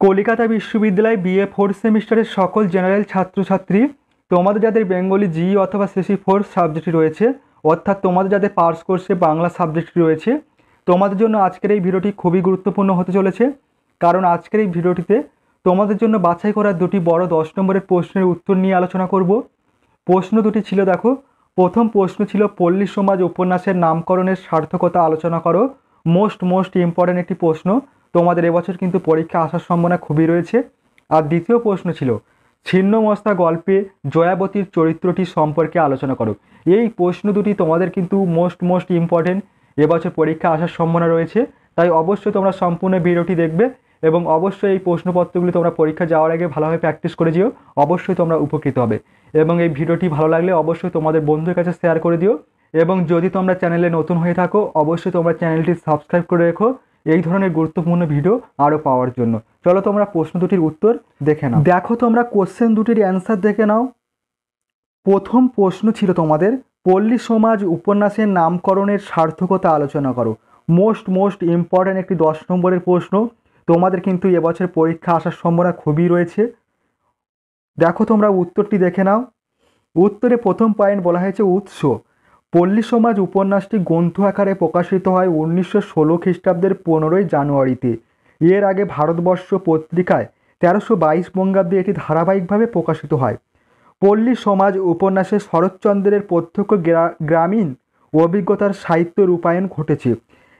কলিকাতা বিশ্ববিদ্যালয় BA fourth সেমিস্টারের সকল জেনারেল ছাত্রছাত্রী, তোমাদের যাদের বেঙ্গলি জি অথবা সিসি ফোর্থ সাবজেক্ট রয়েছে, অর্থাৎ তোমাদের যাদের পার্স কোর্সে বাংলা সাবজেক্ট রয়েছে, তোমাদের জন্য আজকের এই ভিডিওটি খুবই গুরুত্বপূর্ণ হতে চলেছে। কারণ আজকের এই ভিডিওটিতে তোমাদের জন্য বাছাই করা দুটি বড় 10 নম্বরের প্রশ্নের উত্তর নিয়ে আলোচনা করব। প্রশ্ন দুটি ছিল, দেখো, প্রথম প্রশ্ন ছিল পল্লী সমাজ উপন্যাসের নামকরণের সার্থকতা আলোচনা করো। মোস্ট ইম্পর্ট্যান্ট একটি প্রশ্ন, তোমাদের এবছর কিন্তু পরীক্ষা আসার সম্ভাবনা খুবই রয়েছে। আর দ্বিতীয় প্রশ্ন ছিল ছিন্নমস্তা গল্পে জয়াবতীর চরিত্রটি সম্পর্কে আলোচনা করো। এই প্রশ্ন দুটি তোমাদের কিন্তু মোস্ট ইম্পর্ট্যান্ট, এবছর পরীক্ষা আসার সম্ভাবনা রয়েছে। তাই অবশ্যই তোমরা সম্পূর্ণ ভিডিওটি দেখবে এবং অবশ্যই এই প্রশ্নপত্রগুলি তোমরা পরীক্ষা যাওয়ার আগে ভালোভাবে প্র্যাকটিস করে দিও, অবশ্যই তোমরা উপকৃত হবে। এবং এই ভিডিওটি ভালো লাগলে অবশ্যই তোমাদের বন্ধুদের কাছে শেয়ার করে দিও। এবং যদি তোমরা চ্যানেলে নতুন হয়ে থাকো, অবশ্যই তোমরা চ্যানেলটি সাবস্ক্রাইব করে রেখো এই ধরনের গুরুত্বপূর্ণ ভিডিও আরও পাওয়ার জন্য। চলো তোমরা প্রশ্ন দুটির উত্তর দেখে নাও। দেখো, তোমরা কোশ্চেন দুটির অ্যান্সার দেখে নাও। প্রথম প্রশ্ন ছিল তোমাদের পল্লী সমাজ উপন্যাসের নামকরণের সার্থকতা আলোচনা করো। মোস্ট ইম্পর্ট্যান্ট একটি 10 নম্বরের প্রশ্ন, তোমাদের কিন্তু এবছর পরীক্ষা আসার সম্ভাবনা খুবই রয়েছে। দেখো, তোমরা উত্তরটি দেখে নাও। উত্তরে প্রথম পয়েন্ট বলা হয়েছে উৎস। পল্লী সমাজ উপন্যাসটি গ্রন্থ আকারে প্রকাশিত হয় 1916 খ্রিস্টাব্দের 15ই জানুয়ারিতে। এর আগে ভারতবর্ষ পত্রিকায় 1322 বঙ্গাব্দে এটি ধারাবাহিকভাবে প্রকাশিত হয়। পল্লী সমাজ উপন্যাসে শরৎচন্দ্রের প্রত্যক্ষ গ্রামীণ অভিজ্ঞতার সাহিত্য রূপায়ণ ঘটেছে।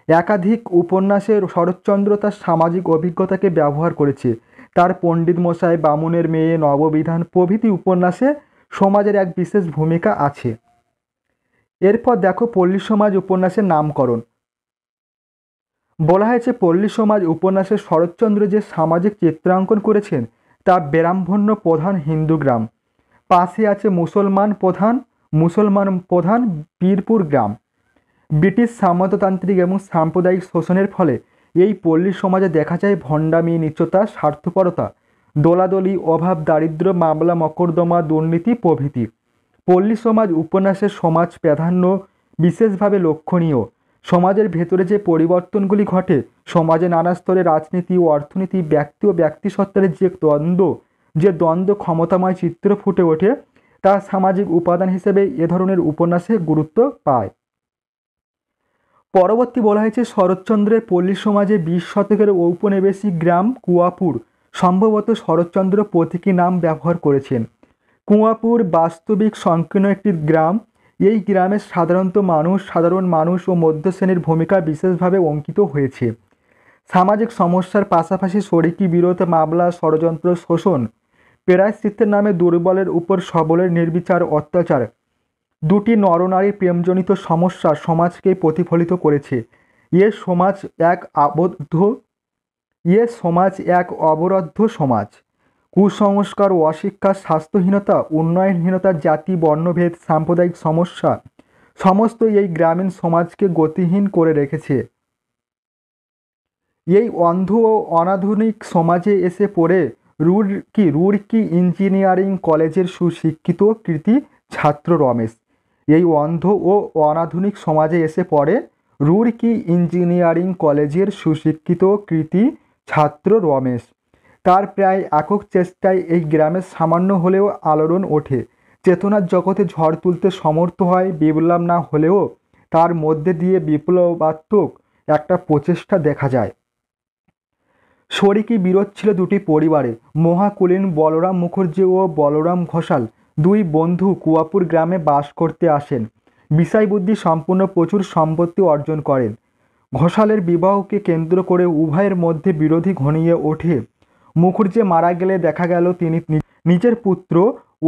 একাধিক উপন্যাসে শরৎচন্দ্র তার সামাজিক অভিজ্ঞতাকে ব্যবহার করেছে। তার পণ্ডিত মশাই, বামুনের মেয়ে, নববিধান প্রভৃতি উপন্যাসে সমাজের এক বিশেষ ভূমিকা আছে। এরপর দেখো পল্লী সমাজ উপন্যাসের নামকরণ। বলা হয়েছে পল্লী সমাজ উপন্যাসে শরৎচন্দ্র যে সামাজিক চিত্রাঙ্কন করেছেন তা ব্রাহ্মণ্য প্রধান হিন্দু গ্রাম, পাশে আছে মুসলমান প্রধান বীরপুর গ্রাম। ব্রিটিশ সামন্ততান্ত্রিক এবং সাম্প্রদায়িক শোষণের ফলে এই পল্লী সমাজে দেখা যায় ভণ্ডামি, নীচতা, স্বার্থপরতা, দোলাদলি, অভাব, দারিদ্র্য, মামলা মকদ্দমা, দুর্নীতি প্রভৃতি। পল্লী সমাজ উপন্যাসের সমাজ প্রাধান্য বিশেষভাবে লক্ষণীয়। সমাজের ভেতরে যে পরিবর্তনগুলি ঘটে, সমাজে নানা স্তরে রাজনীতি ও অর্থনীতি, ব্যক্তি ও ব্যক্তিসত্তার যে দ্বন্দ্ব ক্ষমতাময় চিত্র ফুটে ওঠে, তা সামাজিক উপাদান হিসেবে এ ধরনের উপন্যাসে গুরুত্ব পায়। পরবর্তী বলা হয়েছে শরৎচন্দ্রের পল্লী সমাজে 20 শতকের ঔপনিবেশিক গ্রাম কুয়াপুর সম্ভবত শরৎচন্দ্র প্রতীকী নাম ব্যবহার করেছেন। কুয়াপুর বাস্তবিক সংকীর্ণ একটি গ্রাম। এই গ্রামের সাধারণ মানুষ ও মধ্যশ্রেণীর ভূমিকা বিশেষভাবে অঙ্কিত হয়েছে। সামাজিক সমস্যার পাশাপাশি শরিকি বিরোধ, মামলা, ষড়যন্ত্র, শোষণ, প্রায়শ্চিত্তের নামে দুর্বলের উপর সবলের নির্বিচার অত্যাচার, দুটি নরনারীর প্রেমজনিত সমস্যা সমাজকে প্রতিফলিত করেছে। এ সমাজ এক অবরুদ্ধ সমাজ। কুসংস্কার, অশিক্ষা, স্বাস্থ্যহীনতা, উন্নয়নহীনতা, জাতি, বর্ণভেদ, সাম্প্রদায়িক সমস্যা সমস্ত এই গ্রামীণ সমাজকে গতিহীন করে রেখেছে। এই অন্ধ ও অনাধুনিক সমাজে এসে পড়ে রুড়কি ইঞ্জিনিয়ারিং কলেজের সুশিক্ষিত কৃতি ছাত্র রমেশ। এই অন্ধ ও অনাধুনিক সমাজে এসে পড়ে রুড়কি ইঞ্জিনিয়ারিং কলেজের সুশিক্ষিত কৃতি ছাত্র রমেশ। তার প্রায় একক চেষ্টায় এই গ্রামের সামান্য হলেও আলোড়ন ওঠে, চেতনার জগতে ঝড় তুলতে সমর্থ হয়। বিপ্লব না হলেও তার মধ্যে দিয়ে বিপ্লবাত্মক একটা প্রচেষ্টা দেখা যায়। শরিকি বিরোধ ছিল দুটি পরিবারে। মহাকুলীন বলরাম মুখার্জি ও বলরাম ঘোষাল দুই বন্ধু কুয়াপুর গ্রামে বাস করতে আসেন। বিষয় বুদ্ধি সম্পূর্ণ প্রচুর সম্পত্তি অর্জন করেন। ঘোষালের বিবাহকে কেন্দ্র করে উভয়ের মধ্যে বিরোধী ঘনিয়ে ওঠে। মুখার্জি মারা গেলে দেখা গেল তিনি নিজের পুত্র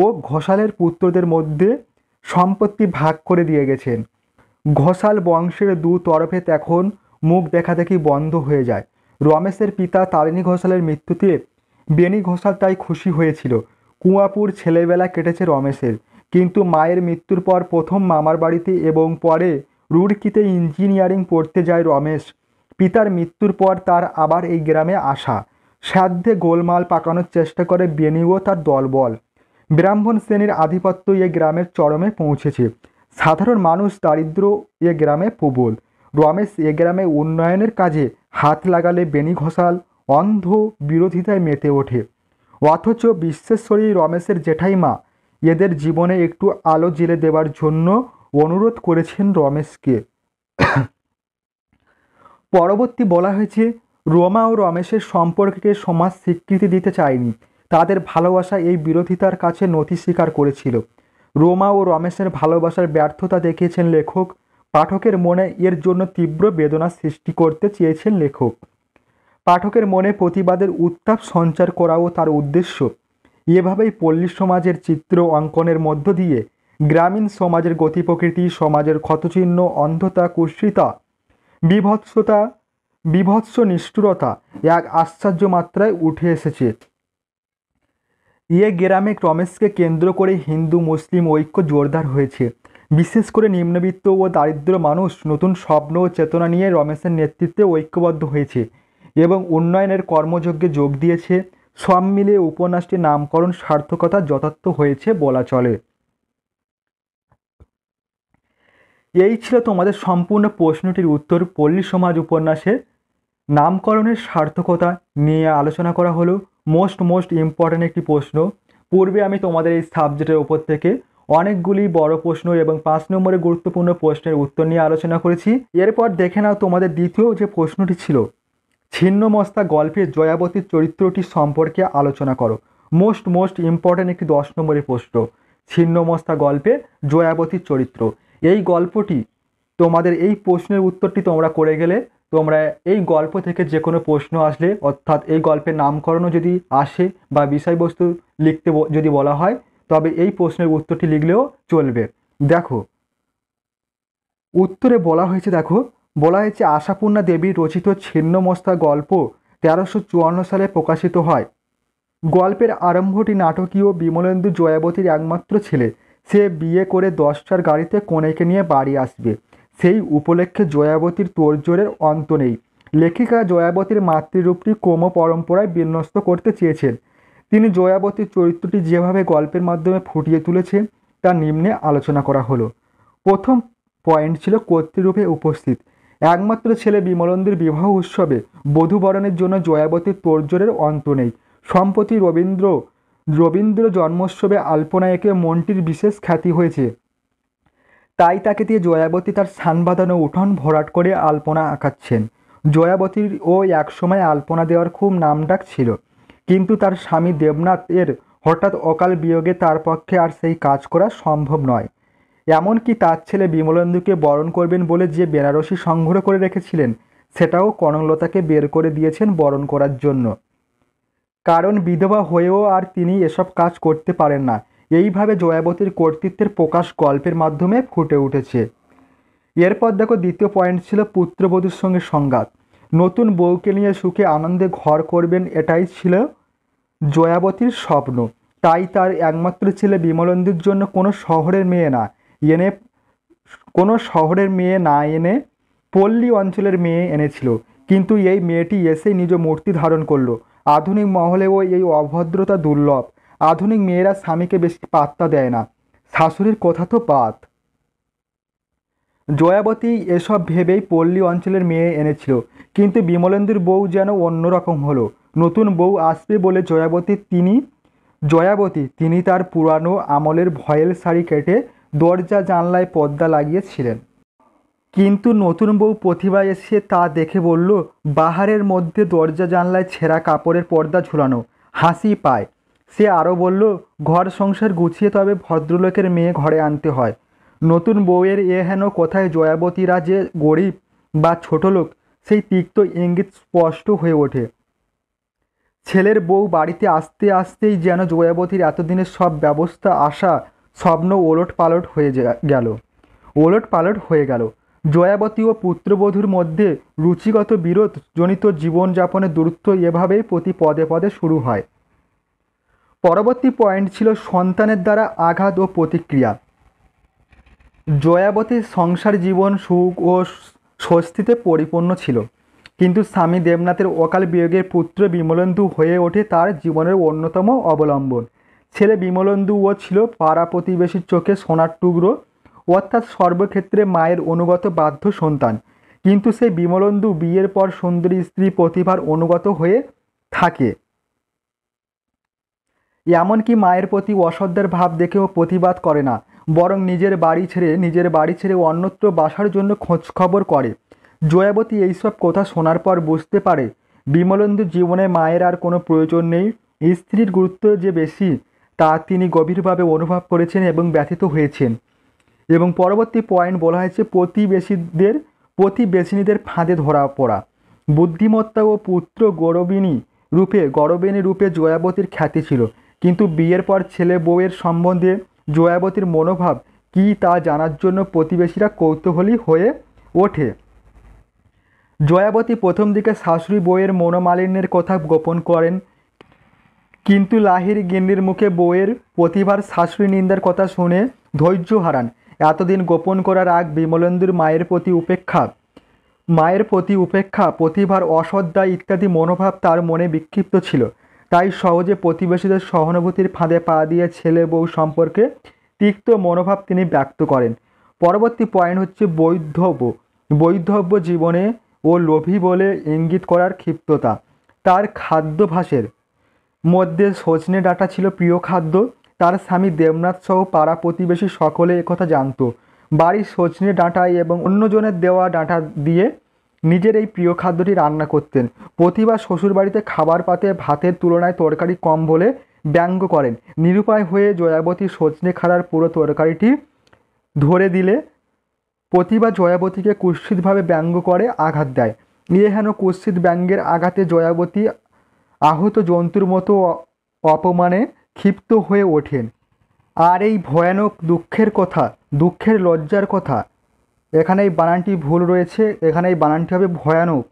ও ঘোষালের পুত্রদের মধ্যে সম্পত্তি ভাগ করে দিয়ে গেছেন। ঘোষাল বংশের দু তরফে তখন মুখ দেখাদেখি বন্ধ হয়ে যায়। রমেশের পিতা তারিণী ঘোষালের মৃত্যুতে বেনি ঘোষাল তাই খুশি হয়েছিল। কুয়াপুর ছেলেবেলা কেটেছে রমেশের, কিন্তু মায়ের মৃত্যুর পর প্রথম মামার বাড়িতে এবং পরে রুড়কিতে ইঞ্জিনিয়ারিং পড়তে যায় রমেশ। পিতার মৃত্যুর পর তার আবার এই গ্রামে আসা। সাধ্যে গোলমাল পাকানোর চেষ্টা করে বেনি ও তার দলবল। ব্রাহ্মণ শ্রেণীর আধিপত্য এ গ্রামের চরমে পৌঁছেছে। সাধারণ মানুষ দারিদ্র এ গ্রামে প্রবল। রমেশ এ গ্রামে উন্নয়নের কাজে হাত লাগালে বেনি ঘোষাল অন্ধ বিরোধিতায় মেতে ওঠে। অথচ বিশ্বেশ্বরী রমেশের জেঠাইমা এদের জীবনে একটু আলো জ্বেলে দেওয়ার জন্য অনুরোধ করেছেন রমেশকে। পরবর্তী বলা হয়েছে, রমা ও রমেশের সম্পর্ককে সমাজ স্বীকৃতি দিতে চায়নি। তাদের ভালোবাসা এই বিরোধিতার কাছে নথি স্বীকার করেছিল। রমা ও রমেশের ভালোবাসার ব্যর্থতা দেখিয়েছেন লেখক। পাঠকের মনে এর জন্য তীব্র বেদনা সৃষ্টি করতে চেয়েছেন লেখক। পাঠকের মনে প্রতিবাদের উত্তাপ সঞ্চার করাও তার উদ্দেশ্য। এভাবেই পল্লী সমাজের চিত্র অঙ্কনের মধ্য দিয়ে গ্রামীণ সমাজের গতি প্রকৃতি, সমাজের ক্ষতচিহ্ন, অন্ধতা, কুৎসিতা, বিভৎস নিষ্ঠুরতা এক আশ্চর্য মাত্রায় উঠে এসেছে। গ্রামে রমেশকে কেন্দ্র করে হিন্দু মুসলিম ঐক্য জোরদার হয়েছে। বিশেষ করে নিম্নবিত্ত ও দারিদ্র মানুষ নতুন স্বপ্ন ও চেতনা নিয়ে রমেশের নেতৃত্বে ঐক্যবদ্ধ হয়েছে এবং উন্নয়নের কর্মযজ্ঞে যোগ দিয়েছে। সব মিলিয়ে উপন্যাসটির নামকরণ সার্থকতা যথার্থ হয়েছে বলা চলে। এই ছিল তোমাদের সম্পূর্ণ প্রশ্নটির উত্তর। পল্লী সমাজ উপন্যাসের নামকরণের সার্থকতা নিয়ে আলোচনা করা হলো। মোস্ট ইম্পর্ট্যান্ট একটি প্রশ্ন। পূর্বে আমি তোমাদের এই সাবজেক্টের ওপর থেকে অনেকগুলি বড় প্রশ্ন এবং 5 নম্বরের গুরুত্বপূর্ণ প্রশ্নের উত্তর নিয়ে আলোচনা করেছি। এরপর দেখে নাও তোমাদের দ্বিতীয় যে প্রশ্নটি ছিল, ছিন্নমস্তা গল্পে জয়াবতীর চরিত্রটি সম্পর্কে আলোচনা করো। মোস্ট ইম্পর্ট্যান্ট একটি 10 নম্বরের প্রশ্ন। ছিন্নমস্তা গল্পে জয়াবতীর চরিত্র, এই গল্পটি তোমাদের এই প্রশ্নের উত্তরটি তোমরা করে গেলে তোমরা এই গল্প থেকে যে কোনো প্রশ্ন আসলে, অর্থাৎ এই গল্পের নামকরণও যদি আসে বা বিষয়বস্তু লিখতে যদি বলা হয়, তবে এই প্রশ্নের উত্তরটি লিখলেও চলবে। দেখো উত্তরে বলা হয়েছে আশাপূর্ণা দেবী রচিত ছিন্নমস্তা গল্প 1354 সালে প্রকাশিত হয়। গল্পের আরম্ভটি নাটকীয়। বিমলেন্দু জয়াবতীর একমাত্র ছেলে। সে বিয়ে করে 10টার গাড়িতে কনেকে নিয়ে বাড়ি আসবে। সেই উপলক্ষে জয়াবতীর তোড়জোড়ের অন্ত নেই। লেখিকা জয়াবতীর মাতৃরূপটি ক্রম পরম্পরায় বিন্যস্ত করতে চেয়েছেন। তিনি জয়াবতীর চরিত্রটি যেভাবে গল্পের মাধ্যমে ফুটিয়ে তুলেছে তা নিম্নে আলোচনা করা হলো। প্রথম পয়েন্ট ছিল কর্তৃরূপে উপস্থিত। একমাত্র ছেলে বিমলেন্দুর বিবাহ উৎসবে বধূবরণের জন্য জয়াবতীর তোড়জোড়ের অন্ত নেই। সম্প্রতি রবীন্দ্র জন্মোৎসবে আলপনা এঁকে মনটির বিশেষ খ্যাতি হয়েছে। তাই তাকে দিয়ে জয়াবতী তার সান বাঁধানো উঠোন ভরাট করে আলপনা আঁকাচ্ছেন। জয়াবতীর একসময় আলপনা দেওয়ার খুব নামডাক ছিল, কিন্তু তার স্বামী দেবনাথ এর হঠাৎ অকাল বিয়োগে তার পক্ষে আর সেই কাজ করা সম্ভব নয়। এমনকি তার ছেলে বিমলেন্দুকে বরণ করবেন বলে যে বেনারসি সংগ্রহ করে রেখেছিলেন সেটাও কনকলতাকে বের করে দিয়েছেন বরণ করার জন্য, কারণ বিধবা হয়েও আর তিনি এসব কাজ করতে পারেন না। এইভাবে জয়াবতীর কর্তৃত্বের প্রকাশ গল্পের মাধ্যমে ফুটে উঠেছে। এরপর দেখো দ্বিতীয় পয়েন্ট ছিল পুত্রবধূর সঙ্গে সংঘাত। নতুন বউকে নিয়ে সুখে আনন্দে ঘর করবেন, এটাই ছিল জয়াবতীর স্বপ্ন। তাই তার একমাত্র ছেলে বিমলেন্দুর জন্য কোনো শহরের মেয়ে না এনে পল্লী অঞ্চলের মেয়ে এনেছিল। কিন্তু এই মেয়েটি এসেই নিজ মূর্তি ধারণ করলো। আধুনিক মহলেও এই অভদ্রতা দুর্লভ। আধুনিক মেয়েরা স্বামীকে বেশি পাত্তা দেয় না, শাশুড়ির কথা তো বাদ। জয়াবতী এসব ভেবেই পল্লী অঞ্চলের মেয়ে এনেছিল, কিন্তু বিমলেন্দুর বউ যেন অন্যরকম হলো। নতুন বউ আসবে বলে তিনি তার পুরানো আমলের ভয়েল শাড়ি কেটে দরজা জানলায় পর্দা লাগিয়েছিলেন। কিন্তু নতুন বউ প্রতিভা এসে তা দেখে বলল, বাহারের মধ্যে দরজা জানলায় ছেঁড়া কাপড়ের পর্দা ঝুলানো, হাসি পায়। সে আরও বলল, ঘর সংসার গুছিয়ে তবে ভদ্রলোকের মেয়ে ঘরে আনতে হয়। নতুন বউয়ের হেন কথায় জয়াবতীরা যে গরিব বা ছোট লোক সেই তিক্ত ইঙ্গিত স্পষ্ট হয়ে ওঠে। ছেলের বউ বাড়িতে আসতে আসতেই যেন জয়াবতীর এতদিনের সব ব্যবস্থা আসা স্বপ্ন ওলট পালট হয়ে গেল। জয়াবতী ও পুত্রবধূর মধ্যে রুচিগত বিরোধ জনিত জীবনযাপনের দূরত্ব এভাবেই প্রতি পদে পদে শুরু হয়। পরবর্তী পয়েন্ট ছিল সন্তানের দ্বারা আঘাত ও প্রতিক্রিয়া। জয়াবতীর সংসার জীবন সুখ ও স্বস্তিতে পরিপূর্ণ ছিল, কিন্তু স্বামী দেবনাথের অকাল বিয়োগের পুত্র বিমলেন্দু হয়ে ওঠে তার জীবনের অন্যতম অবলম্বন। ছেলে বিমলেন্দুও ছিল পাড়া প্রতিবেশীর চোখে সোনার টুকরো, অর্থাৎ সর্বক্ষেত্রে মায়ের অনুগত বাধ্য সন্তান। কিন্তু সেই বিমলেন্দু বিয়ের পর সুন্দরী স্ত্রী প্রতিভার অনুগত হয়ে থাকে। এমনকি মায়ের প্রতি অশ্রদ্ধার ভাব দেখেও প্রতিবাদ করে না, বরং নিজের বাড়ি ছেড়ে অন্যত্র বাসার জন্য খোঁজ খবর করে। জয়াবতী এইসব কথা শোনার পর বুঝতে পারে বিমলেন্দুর জীবনে মায়ের আর কোনো প্রয়োজন নেই। স্ত্রীর গুরুত্ব যে বেশি তা তিনি গভীরভাবে অনুভব করেছেন এবং ব্যথিত হয়েছেন। এবং পরবর্তী পয়েন্ট বলা হয়েছে প্রতিবেশিনীদের ফাঁদে ধরা পড়া। বুদ্ধিমত্তা ও পুত্র গৌরবিনী রূপে জয়াবতীর খ্যাতি ছিল, কিন্তু বিয়ের পর ছেলে বউয়ের সম্বন্ধে জয়াবতীর মনোভাব কী তা জানার জন্য প্রতিবেশীরা কৌতূহলী হয়ে ওঠে। জয়াবতী প্রথম দিকে শাশুড়ি বউয়ের মনোমালিন্যের কথা গোপন করেন, কিন্তু লাহিড়ী গিন্নির মুখে বউয়ের প্রতিভার শাশুড়ি নিন্দার কথা শুনে ধৈর্য হারান। এতদিন গোপন করার আগ বিমলেন্দুর মায়ের প্রতি উপেক্ষা, প্রতিভার অশ্রদ্ধা ইত্যাদি মনোভাব তার মনে বিক্ষিপ্ত ছিল। তাই সহজে প্রতিবেশীদের সহানুভূতির ফাঁদে পা দিয়ে ছেলে বউ সম্পর্কে তিক্ত মনোভাব তিনি ব্যক্ত করেন। পরবর্তী পয়েন্ট হচ্ছে বৈধব্য জীবনে ও লোভী বলে ইঙ্গিত করার ক্ষিপ্ততা। তার খাদ্যাভ্যাসের মধ্যে সজনে ডাঁটা ছিল প্রিয় খাদ্য। তার স্বামী দেবনাথ সহ পাড়া প্রতিবেশী সকলে একথা জানত। বাড়ির সজনে ডাঁটা এবং অন্যজনের দেওয়া ডাঁটা দিয়ে নিজের এই প্রিয় খাদ্যটি রান্না করতেন। প্রতিভা শ্বশুরবাড়িতে খাবার পাতে ভাতের তুলনায় তরকারি কম বলে ব্যঙ্গ করেন। নিরুপায় হয়ে জয়াবতী সজনে খাড়ার পুরো তরকারিটি ধরে দিলে প্রতিভা জয়াবতীকে কুৎসিতভাবে ব্যঙ্গ করে আঘাত দেয়। হেন কুৎসিত ব্যঙ্গের আঘাতে জয়াবতী আহত জন্তুর মতো অপমানে ক্ষিপ্ত হয়ে ওঠেন। আর এই ভয়ানক দুঃখের লজ্জার কথা, এখানে এই বানানটি ভুল রয়েছে, এখানে এই বানানটি হবে ভয়ানক।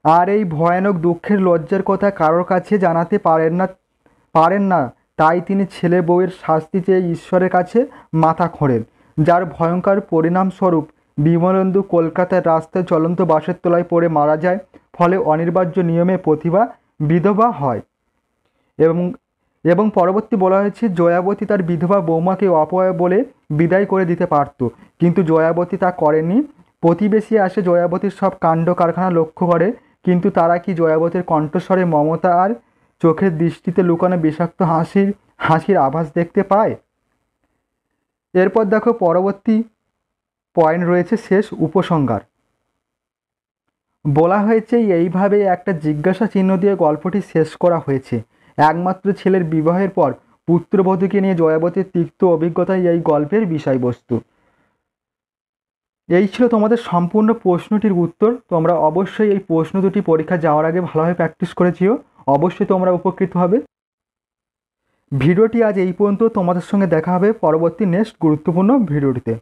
আর এই ভয়ানক দুঃখের লজ্জার কথা কারোর কাছে জানাতে পারেন না, তাই তিনি ছেলে বউয়ের শাস্তি চেয়ে ঈশ্বরের কাছে মাথা খোঁড়েন, যার ভয়ঙ্কর পরিণামস্বরূপ বিমলেন্দু কলকাতার রাস্তায় চলন্ত বাসের তলায় পড়ে মারা যায়। ফলে অনিবার্য নিয়মে প্রতিভা বিধবা হয়। এবং পরবর্তী বলা হয়েছে জয়াবতী তার বিধবা বৌমাকে অপয়া বলে বিদায় করে দিতে পারত, কিন্তু জয়াবতী তা করেনি। প্রতিবেশী আসে জয়াবতীর সব কাণ্ড কারখানা লক্ষ্য করে, কিন্তু তারা কি জয়াবতীর কণ্ঠস্বরে মমতা আর চোখের দৃষ্টিতে লুকানো বিষাক্ত হাসির আভাস দেখতে পায়? এরপর দেখো পরবর্তী পয়েন্ট রয়েছে শেষ উপসংহার। বলা হয়েছে এইভাবে একটা জিজ্ঞাসা চিহ্ন দিয়ে গল্পটি শেষ করা হয়েছে। একমাত্র ছেলের বিবাহের পর পুত্রবধূকে নিয়ে জয়াবতীর তিক্ত অভিজ্ঞতাই এই গল্পের বিষয়বস্তু। এই ছিল তোমাদের সম্পূর্ণ প্রশ্নটির উত্তর। তোমরা অবশ্যই এই প্রশ্ন দুটি পরীক্ষা যাওয়ার আগে ভালোভাবে প্র্যাকটিস করেছিও, অবশ্যই তোমরা উপকৃত হবে। ভিডিওটি আজ এই পর্যন্ত। তোমাদের সঙ্গে দেখা হবে পরবর্তী নেক্সট গুরুত্বপূর্ণ ভিডিওটিতে।